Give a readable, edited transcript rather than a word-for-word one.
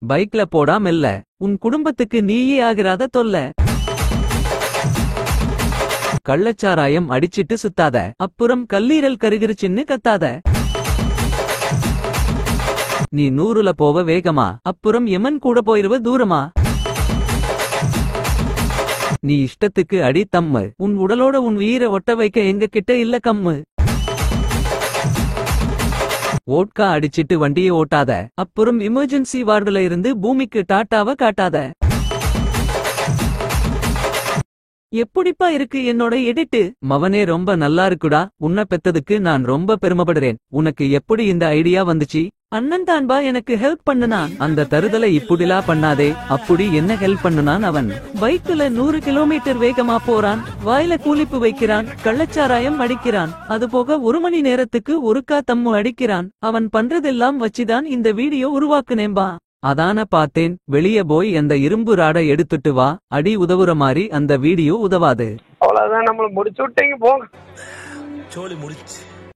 பைக்ல போடா மெல்ல. உன் குடும்பத்துக்கு நீயே ஆகிறாத தொல்ல. கள்ளச்சாராயம் அடிச்சிட்டு சுத்தாத. அப்புறம் கல்லீரல் கருகிருச்சின்னு கத்தாத. நீ 100ல போவ வேகமா. அப்புறம் எமன் கூட போயிருவ தூரமா. நீ இஷ்டத்துக்கு அடி தம்மு. உன் உடலோட உன் உயிரை ஒட்ட வைக்க எங்க கிட்ட இல்ல கம்மு. ஓட்கா அடிச்சிட்டு வண்டியை ஓட்டாத. அப்புறம் எமர்ஜென்சி வார்டுல இருந்து பூமிக்கு டாட்டாவ காட்டாத. எப்படிப்பா இருக்கு என்னோட எடிட்டு? மவனே ரொம்ப நல்லா இருக்குடா. உன்னை பெத்ததுக்கு நான் ரொம்ப பெருமைப்படுறேன். உனக்கு எப்படி இந்த ஐடியா வந்துச்சு? அண்ணன் தான்பா எனக்கு ஹெல்ப் பண்ணுனான். அந்த தருதலை இப்படிலா பண்ணாதே. அப்படி என்ன ஹெல்ப் பண்ணுனான் அவன்? பைக்குல 100 கிலோமீட்டர் வேகமா போறான். வாயில கூலிப்பு வைக்கிறான். கள்ளச்சாராயம் அடிக்கிறான். அது போக 1 மணி நேரத்துக்கு ஒருக்கா தம்மு அடிக்கிறான். அவன் பண்றதெல்லாம் வச்சுதான் இந்த வீடியோ உருவாக்குனேன்பா. அதான பார்த்தேன். வெளிய போய் அந்த இரும்பு ராடை எடுத்துட்டு வா. அடி உதவுற மாதிரி அந்த வீடியோ உதவாது. அவ்வளவுதான், நம்மள முடிச்சு விட்டீங்க போங்க. சோலி முடிச்சு.